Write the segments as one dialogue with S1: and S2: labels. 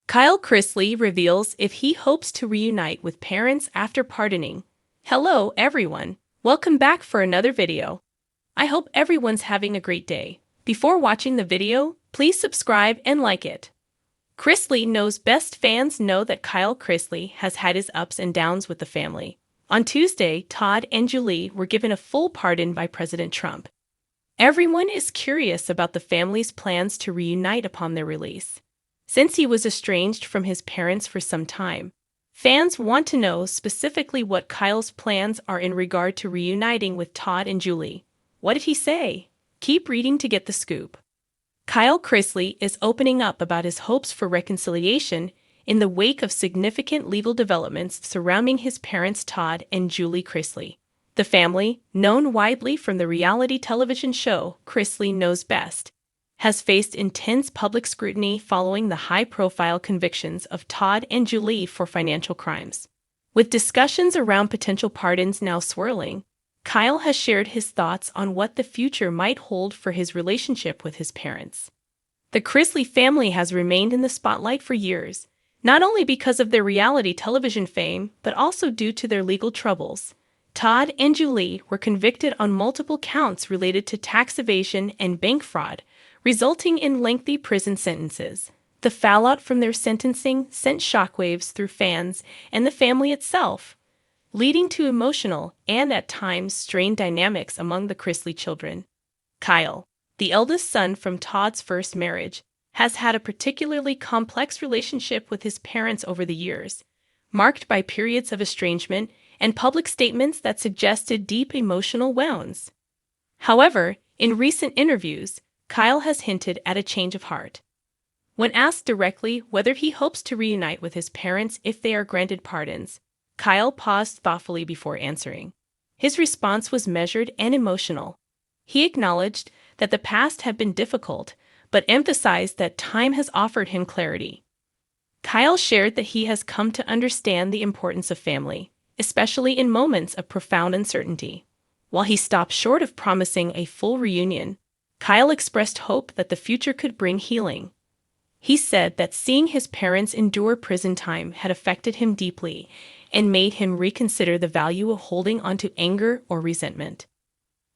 S1: Kyle Chrisley reveals if he hopes to reunite with parents after pardoning. Hello, everyone. Welcome back for another video. I hope everyone's having a great day. Before watching the video, please subscribe and like it. Chrisley knows best. Fans know that Kyle Chrisley has had his ups and downs with the family. On Tuesday, Todd and Julie were given a full pardon by President Trump. Everyone is curious about the family's plans to reunite upon their release. Since he was estranged from his parents for some time, fans want to know specifically what Kyle's plans are in regard to reuniting with Todd and Julie. What did he say? Keep reading to get the scoop. Kyle Chrisley is opening up about his hopes for reconciliation in the wake of significant legal developments surrounding his parents Todd and Julie Chrisley. The family, known widely from the reality television show Chrisley Knows Best, has faced intense public scrutiny following the high-profile convictions of Todd and Julie for financial crimes. With discussions around potential pardons now swirling, Kyle has shared his thoughts on what the future might hold for his relationship with his parents. The Chrisley family has remained in the spotlight for years, not only because of their reality television fame, but also due to their legal troubles. Todd and Julie were convicted on multiple counts related to tax evasion and bank fraud, resulting in lengthy prison sentences. The fallout from their sentencing sent shockwaves through fans and the family itself, leading to emotional and at times strained dynamics among the Chrisley children. Kyle, the eldest son from Todd's first marriage, has had a particularly complex relationship with his parents over the years, marked by periods of estrangement and public statements that suggested deep emotional wounds. However, in recent interviews, Kyle has hinted at a change of heart. When asked directly whether he hopes to reunite with his parents if they are granted pardons, Kyle paused thoughtfully before answering. His response was measured and emotional. He acknowledged that the past had been difficult, but emphasized that time has offered him clarity. Kyle shared that he has come to understand the importance of family, especially in moments of profound uncertainty. While he stopped short of promising a full reunion, Kyle expressed hope that the future could bring healing. He said that seeing his parents endure prison time had affected him deeply and made him reconsider the value of holding onto anger or resentment.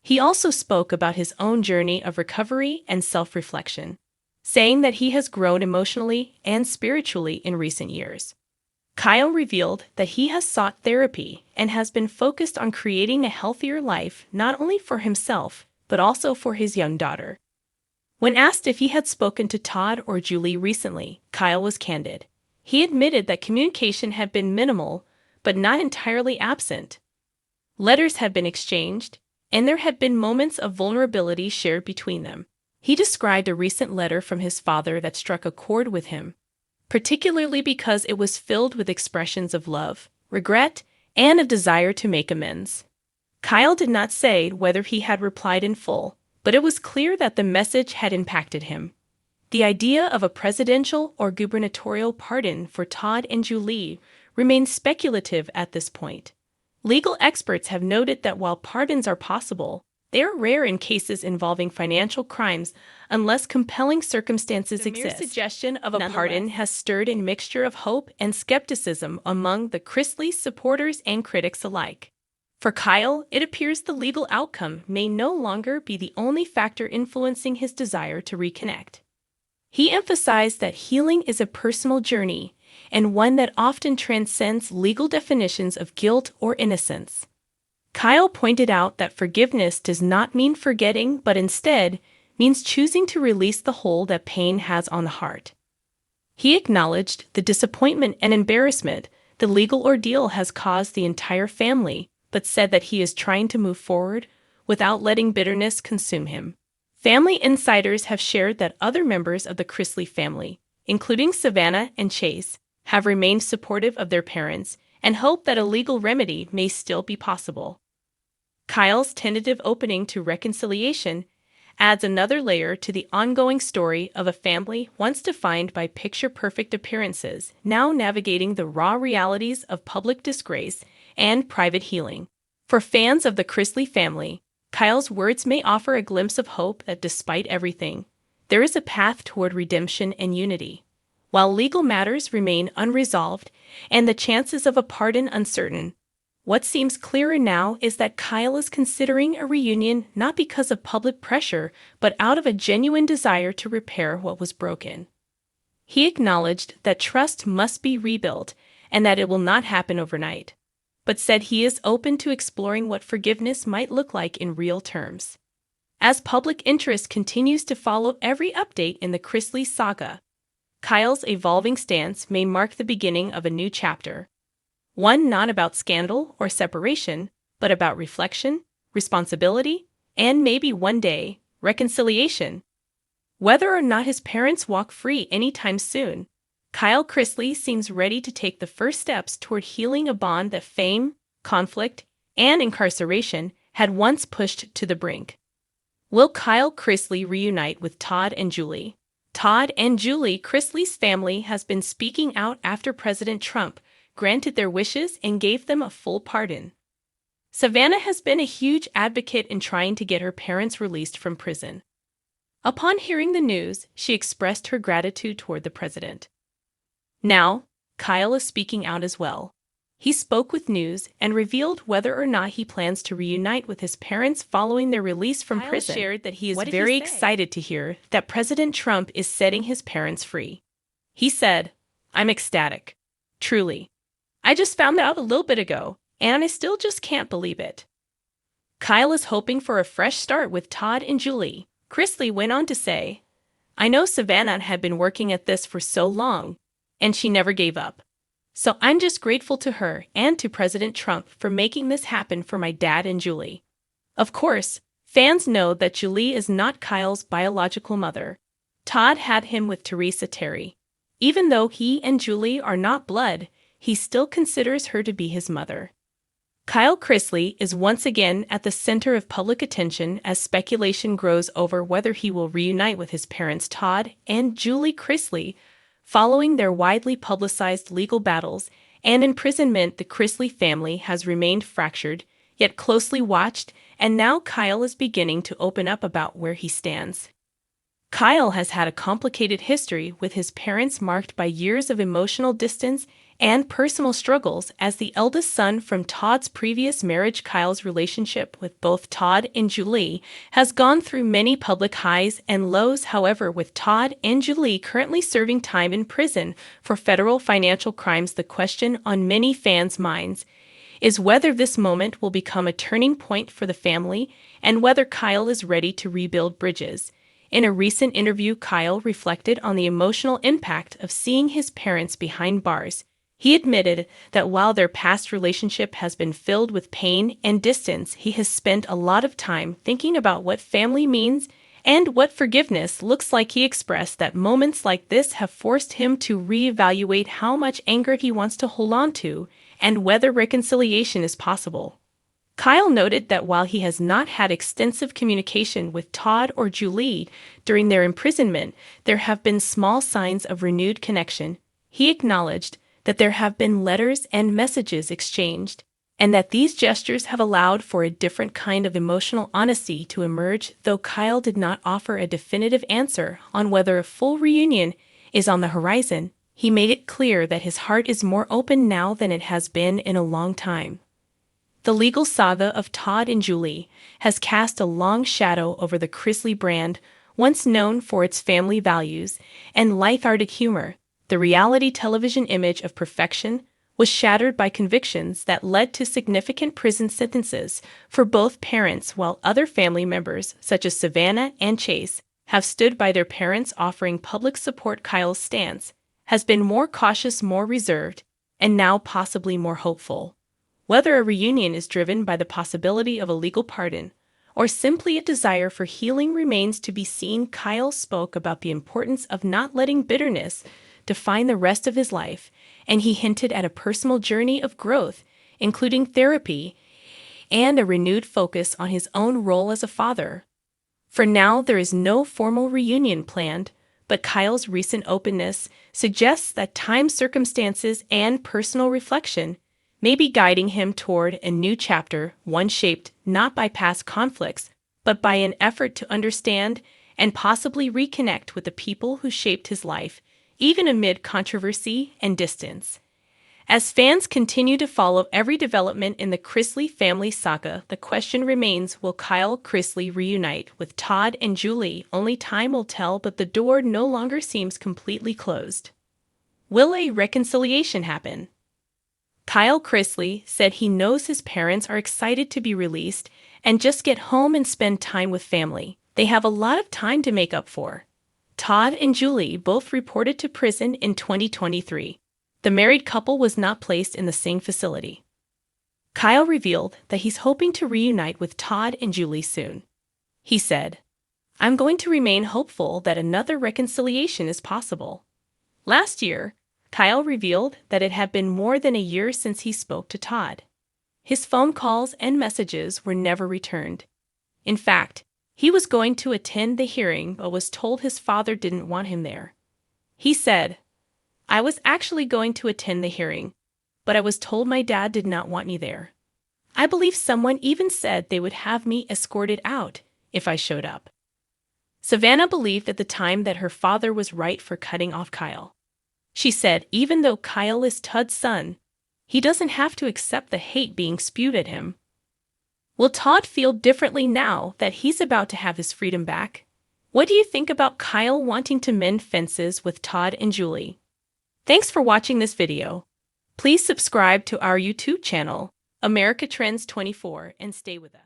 S1: He also spoke about his own journey of recovery and self-reflection, saying that he has grown emotionally and spiritually in recent years. Kyle revealed that he has sought therapy and has been focused on creating a healthier life not only for himself, but also for his young daughter. When asked if he had spoken to Todd or Julie recently, Kyle was candid. He admitted that communication had been minimal, but not entirely absent. Letters had been exchanged, and there had been moments of vulnerability shared between them. He described a recent letter from his father that struck a chord with him, particularly because it was filled with expressions of love, regret, and a desire to make amends. Kyle did not say whether he had replied in full, but it was clear that the message had impacted him. The idea of a presidential or gubernatorial pardon for Todd and Julie remains speculative at this point. Legal experts have noted that while pardons are possible, they are rare in cases involving financial crimes unless compelling circumstances exist. The mere suggestion of a pardon has stirred a mixture of hope and skepticism among the Chrisley supporters and critics alike. For Kyle, it appears the legal outcome may no longer be the only factor influencing his desire to reconnect. He emphasized that healing is a personal journey and one that often transcends legal definitions of guilt or innocence. Kyle pointed out that forgiveness does not mean forgetting, but instead means choosing to release the hold that pain has on the heart. He acknowledged the disappointment and embarrassment the legal ordeal has caused the entire family, but said that he is trying to move forward without letting bitterness consume him. Family insiders have shared that other members of the Chrisley family, including Savannah and Chase, have remained supportive of their parents and hope that a legal remedy may still be possible. Kyle's tentative opening to reconciliation adds another layer to the ongoing story of a family once defined by picture-perfect appearances, now navigating the raw realities of public disgrace and private healing. For fans of the Chrisley family, Kyle's words may offer a glimpse of hope that despite everything, there is a path toward redemption and unity. while legal matters remain unresolved and the chances of a pardon uncertain. What seems clearer now is that Kyle is considering a reunion not because of public pressure, but out of a genuine desire to repair what was broken. He acknowledged that trust must be rebuilt and that it will not happen overnight, but said he is open to exploring what forgiveness might look like in real terms. As public interest continues to follow every update in the Chrisley saga, Kyle's evolving stance may mark the beginning of a new chapter. One not about scandal or separation, but about reflection, responsibility, and maybe one day, reconciliation. Whether or not his parents walk free anytime soon, Kyle Chrisley seems ready to take the first steps toward healing a bond that fame, conflict, and incarceration had once pushed to the brink. Will Kyle Chrisley reunite with Todd and Julie? Todd and Julie Chrisley's family has been speaking out after President Trump granted their wishes and gave them a full pardon. Savannah has been a huge advocate in trying to get her parents released from prison. Upon hearing the news, she expressed her gratitude toward the president. Now, Kyle is speaking out as well. He spoke with news and revealed whether or not he plans to reunite with his parents following their release from prison. Kyle shared that he is very excited to hear that President Trump is setting his parents free. He said, "I'm ecstatic. Truly. I just found out a little bit ago, and I still just can't believe it." Kyle is hoping for a fresh start with Todd and Julie. Chrisley went on to say, "I know Savannah had been working at this for so long, and she never gave up. So I'm just grateful to her and to President Trump for making this happen for my dad and Julie." Of course, fans know that Julie is not Kyle's biological mother. Todd had him with Teresa Terry. Even though he and Julie are not blood, he still considers her to be his mother. Kyle Chrisley is once again at the center of public attention as speculation grows over whether he will reunite with his parents Todd and Julie Chrisley following their widely publicized legal battles and imprisonment. The Chrisley family has remained fractured, yet closely watched, and now Kyle is beginning to open up about where he stands. Kyle has had a complicated history with his parents marked by years of emotional distance and personal struggles as the eldest son from Todd's previous marriage. Kyle's relationship with both Todd and Julie has gone through many public highs and lows. However, with Todd and Julie currently serving time in prison for federal financial crimes, the question on many fans' minds is whether this moment will become a turning point for the family and whether Kyle is ready to rebuild bridges. In a recent interview, Kyle reflected on the emotional impact of seeing his parents behind bars. He admitted that while their past relationship has been filled with pain and distance, he has spent a lot of time thinking about what family means and what forgiveness looks like. He expressed that moments like this have forced him to reevaluate how much anger he wants to hold on to and whether reconciliation is possible. Kyle noted that while he has not had extensive communication with Todd or Julie during their imprisonment, there have been small signs of renewed connection. He acknowledged that there have been letters and messages exchanged, and that these gestures have allowed for a different kind of emotional honesty to emerge. Though Kyle did not offer a definitive answer on whether a full reunion is on the horizon, he made it clear that his heart is more open now than it has been in a long time. The legal saga of Todd and Julie has cast a long shadow over the Chrisley brand, once known for its family values and lighthearted humor. The reality television image of perfection was shattered by convictions that led to significant prison sentences for both parents, while other family members, such as Savannah and Chase, have stood by their parents offering public support. Kyle's stance has been more cautious, more reserved, and now possibly more hopeful. Whether a reunion is driven by the possibility of a legal pardon or simply a desire for healing remains to be seen. Kyle spoke about the importance of not letting bitterness define the rest of his life, and he hinted at a personal journey of growth, including therapy and a renewed focus on his own role as a father. For now, there is no formal reunion planned, but Kyle's recent openness suggests that time, circumstances, and personal reflection may be guiding him toward a new chapter, one shaped not by past conflicts, but by an effort to understand and possibly reconnect with the people who shaped his life. even amid controversy and distance. As fans continue to follow every development in the Chrisley family saga, the question remains, will Kyle Chrisley reunite with Todd and Julie? Only time will tell, but the door no longer seems completely closed. Will a reconciliation happen? Kyle Chrisley said he knows his parents are excited to be released and just get home and spend time with family. They have a lot of time to make up for. Todd and Julie both reported to prison in 2023. The married couple was not placed in the same facility. Kyle revealed that he's hoping to reunite with Todd and Julie soon. He said, "I'm going to remain hopeful that another reconciliation is possible." Last year, Kyle revealed that it had been more than a year since he spoke to Todd. His phone calls and messages were never returned. In fact, he was going to attend the hearing but was told his father didn't want him there. He said, "I was actually going to attend the hearing, but I was told my dad did not want me there. I believe someone even said they would have me escorted out if I showed up." Savannah believed at the time that her father was right for cutting off Kyle. She said even though Kyle is Todd's son, he doesn't have to accept the hate being spewed at him. Will Todd feel differently now that he's about to have his freedom back? What do you think about Kyle wanting to mend fences with Todd and Julie? Thanks for watching this video. Please subscribe to our YouTube channel, America Trends 24, and stay with us.